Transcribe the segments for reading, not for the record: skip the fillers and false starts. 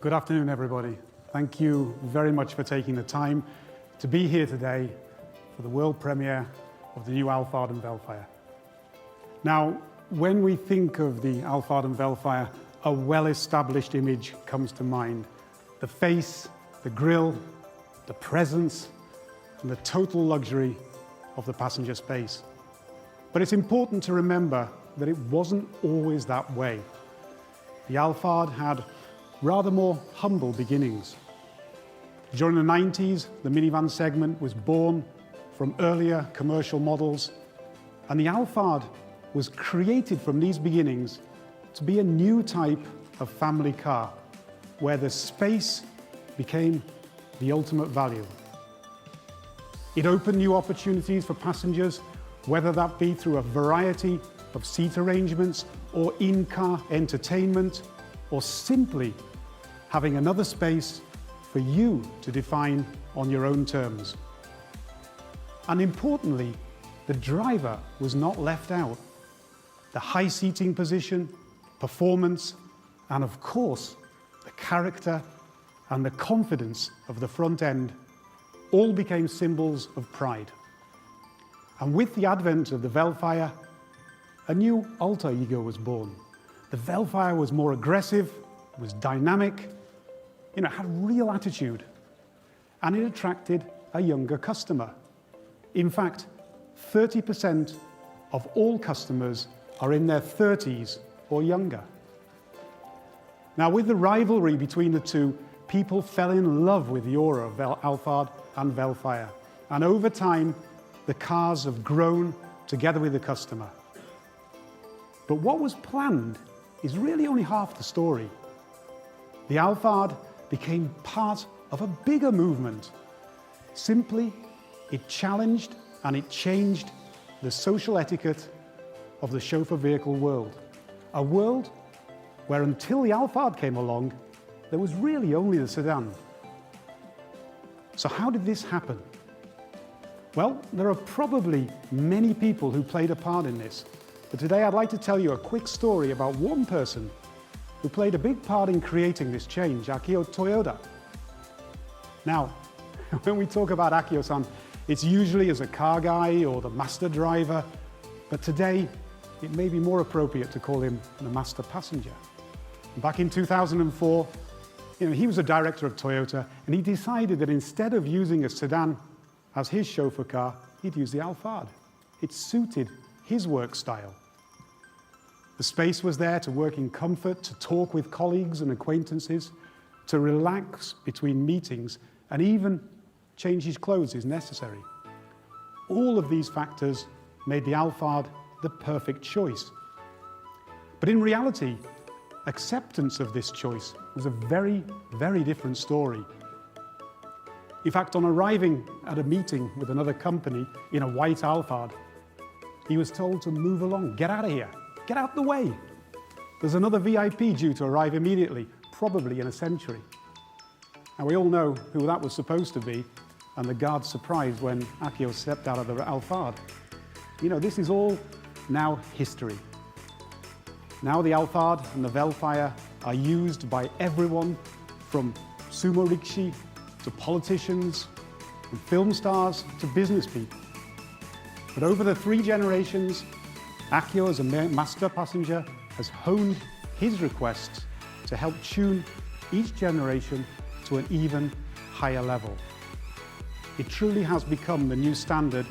Good afternoon, everybody. Thank you very much for taking the time to be here today for the world premiere of the new ALPHARD and VELFIRE. Now, when we think of the ALPHARD and VELFIRE, a well-established image comes to mind. The face, the grille, the presence, and the total luxury of the passenger space. But it's important to remember that it wasn't always that way. The ALPHARD had rather more humble beginnings. During the 90s, the minivan segment was born from earlier commercial models, and the ALPHARD was created from these beginnings to be a new type of family car, where the space became the ultimate value. It opened new opportunities for passengers, whether that be through a variety of seat arrangements or in-car entertainment, or simply having another space for you to define on your own terms. And importantly, the driver was not left out. The high seating position, performance, and of course, the character and the confidence of the front end all became symbols of pride. And with the advent of the VELFIRE, a new alter ego was born. The VELFIRE was more aggressive, was dynamic, had real attitude, and it attracted a younger customer. In fact, 30% of all customers are in their 30s or younger. Now, with the rivalry between the two, people fell in love with the aura of ALPHARD and VELFIRE, and over time, the cars have grown together with the customer. But what was planned is really only half the story. The ALPHARD became part of a bigger movement. Simply, it challenged and it changed the social etiquette of the chauffeur vehicle world. A world where until the ALPHARD came along, there was really only the sedan. So how did this happen? Well, there are probably many people who played a part in this. But today I'd like to tell you a quick story about one person who played a big part in creating this change, Akio Toyoda. Now, when we talk about Akio-san, it's usually as a car guy or the master driver, but today it may be more appropriate to call him the master passenger. Back in 2004, he was a director of Toyota, and he decided that instead of using a sedan as his chauffeur car, he'd use the ALPHARD. It suited his work style. The space was there to work in comfort, to talk with colleagues and acquaintances, to relax between meetings, and even change his clothes as necessary. All of these factors made the ALPHARD the perfect choice. But in reality, acceptance of this choice was a very, very different story. In fact, on arriving at a meeting with another company in a white ALPHARD, he was told to move along, get out of here. Get out the way. There's another VIP due to arrive immediately, probably in a century. And we all know who that was supposed to be, and the guard's surprised when Akio stepped out of the ALPHARD. This is all now history. Now the ALPHARD and the VELFIRE are used by everyone from sumo rikishi to politicians, from film stars to business people. But over the 3 generations, Akio, as a master passenger, has honed his requests to help tune each generation to an even higher level. It truly has become the new standard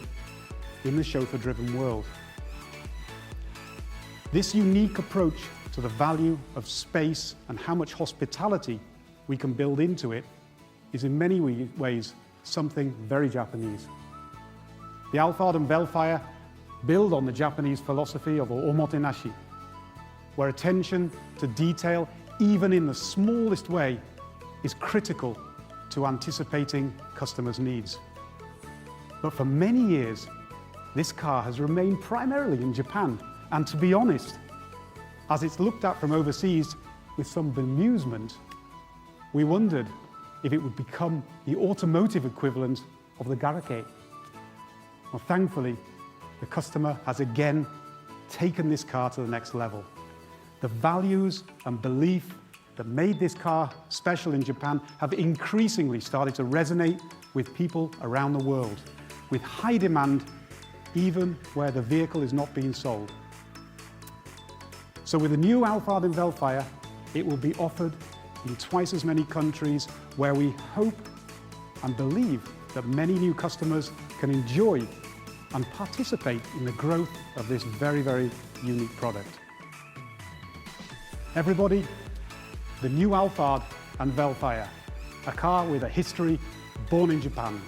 in the chauffeur-driven world. This unique approach to the value of space and how much hospitality we can build into it is in many ways something very Japanese. The ALPHARD and VELFIRE build on the Japanese philosophy of omotenashi, where attention to detail, even in the smallest way, is critical to anticipating customers' needs. But for many years, this car has remained primarily in Japan, and to be honest, as it's looked at from overseas with some bemusement, we wondered if it would become the automotive equivalent of the Garake. Well, thankfully, the customer has again taken this car to the next level. The values and belief that made this car special in Japan have increasingly started to resonate with people around the world, with high demand even where the vehicle is not being sold. So with the new ALPHARD and VELFIRE, it will be offered in twice as many countries, where we hope and believe that many new customers can enjoy and participate in the growth of this very, very unique product. Everybody, the new ALPHARD and VELFIRE, a car with a history born in Japan.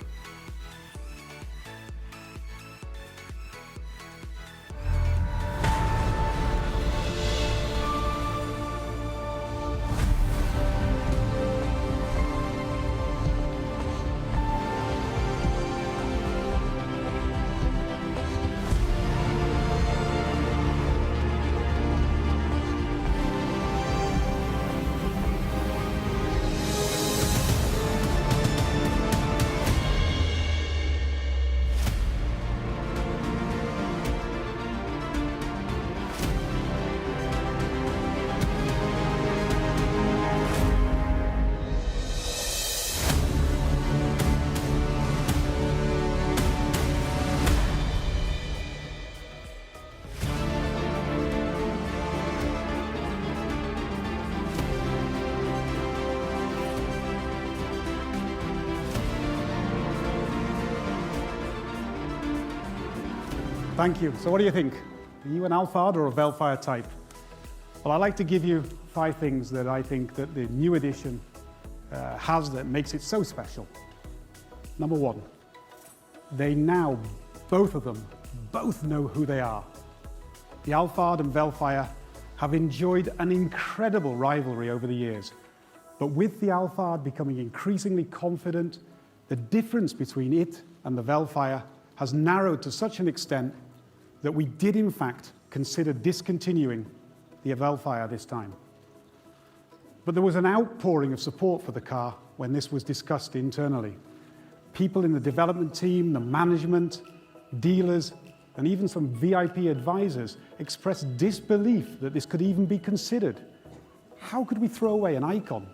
Thank you. So what do you think? Are you an ALPHARD or a VELFIRE type? Well, I'd like to give you 5 things that I think that the new edition has that makes it so special. Number 1, they now, both of them, both know who they are. The ALPHARD and VELFIRE have enjoyed an incredible rivalry over the years. But with the ALPHARD becoming increasingly confident, the difference between it and the VELFIRE has narrowed to such an extent that we did in fact consider discontinuing the VELFIRE this time. But there was an outpouring of support for the car when this was discussed internally. People in the development team, the management, dealers, and even some VIP advisors expressed disbelief that this could even be considered. How could we throw away an icon?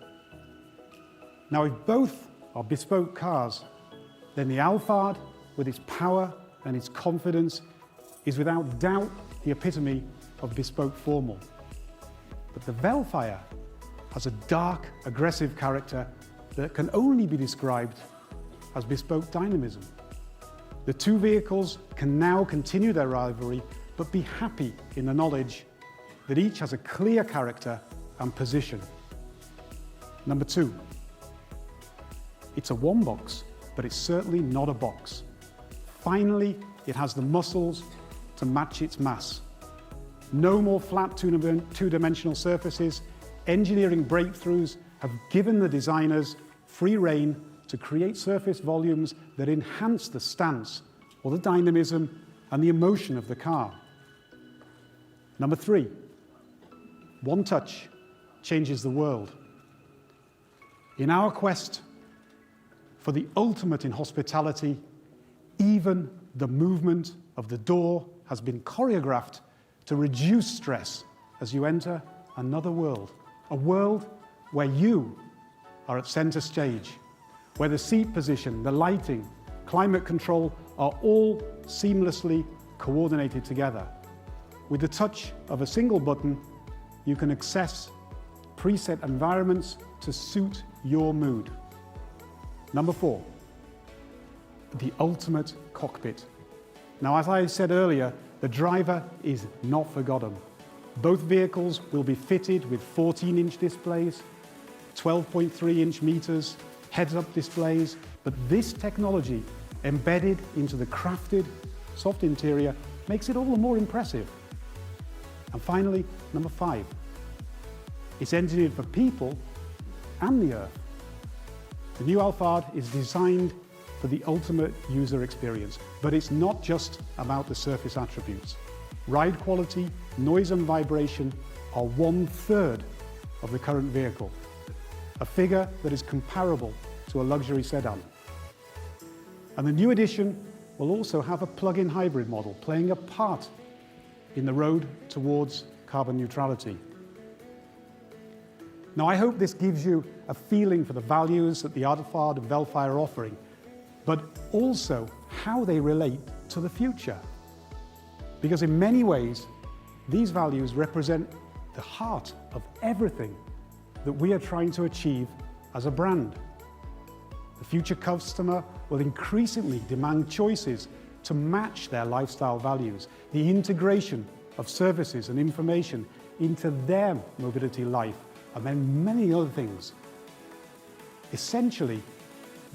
Now, if both are bespoke cars, then the ALPHARD, with its power and its confidence, is without doubt the epitome of bespoke formal. But the VELFIRE has a dark, aggressive character that can only be described as bespoke dynamism. The two vehicles can now continue their rivalry, but be happy in the knowledge that each has a clear character and position. Number 2, it's a one box, but it's certainly not a box. Finally, it has the muscles to match its mass. No more flat two-dimensional surfaces. Engineering breakthroughs have given the designers free rein to create surface volumes that enhance the stance or the dynamism and the emotion of the car. Number 3, one touch changes the world. In our quest for the ultimate in hospitality, even the movement of the door has been choreographed to reduce stress as you enter another world, a world where you are at center stage, where the seat position, the lighting, climate control are all seamlessly coordinated together. With the touch of a single button, you can access preset environments to suit your mood. Number 4, the ultimate cockpit. Now, as I said earlier, the driver is not forgotten. Both vehicles will be fitted with 14-inch displays, 12.3-inch meters, heads-up displays, but this technology embedded into the crafted, soft interior makes it all the more impressive. And finally, number 5, it's engineered for people and the earth. The new ALPHARD is designed for the ultimate user experience, but it's not just about the surface attributes. Ride quality, noise and vibration are 1/3 of the current vehicle, a figure that is comparable to a luxury sedan. And the new edition will also have a plug-in hybrid model playing a part in the road towards carbon neutrality. Now, I hope this gives you a feeling for the values that the ALPHARD and VELFIRE are offering, but also how they relate to the future. Because in many ways, these values represent the heart of everything that we are trying to achieve as a brand. The future customer will increasingly demand choices to match their lifestyle values, the integration of services and information into their mobility life, and then many other things. Essentially,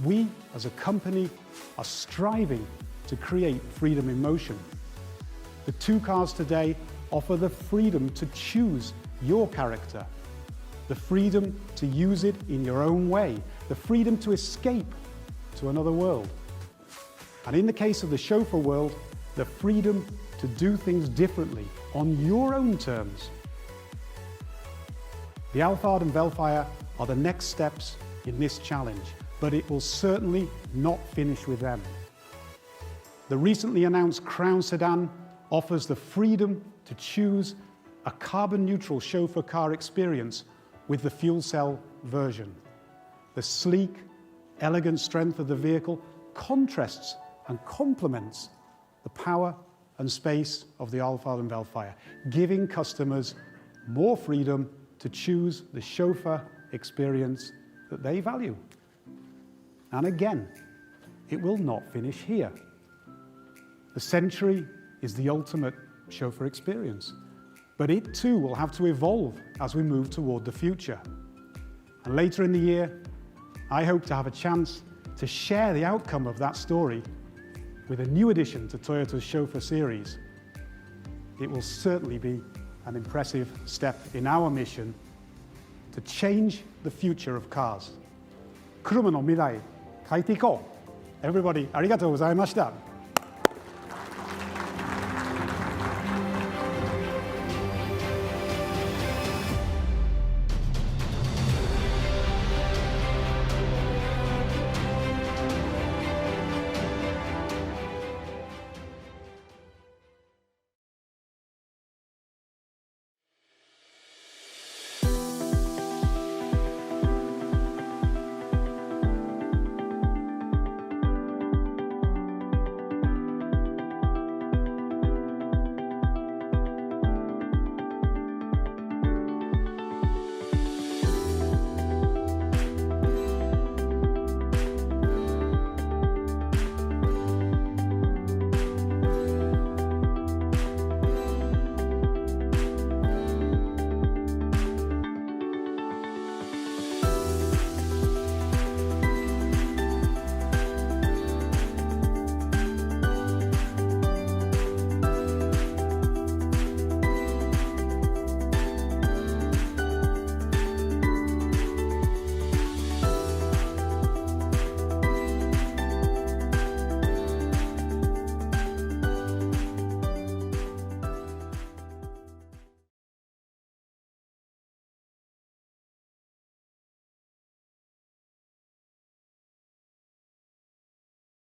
we as a company are striving to create freedom in motion. The two cars today offer the freedom to choose your character, the freedom to use it in your own way, the freedom to escape to another world. And in the case of the chauffeur world, the freedom to do things differently on your own terms. The ALPHARD and VELFIRE are the next steps in this challenge, but it will certainly not finish with them. The recently announced Crown sedan offers the freedom to choose a carbon-neutral chauffeur car experience with the fuel cell version. The sleek, elegant strength of the vehicle contrasts and complements the power and space of the ALPHARD and VELFIRE, giving customers more freedom to choose the chauffeur experience that they value. And again, it will not finish here. The Century is the ultimate chauffeur experience, but it too will have to evolve as we move toward the future. And later in the year, I hope to have a chance to share the outcome of that story with a new addition to Toyota's chauffeur series. It will certainly be an impressive step in our mission to change the future of cars. 車の未来、変えていこう。Everybody, ありがとうございました。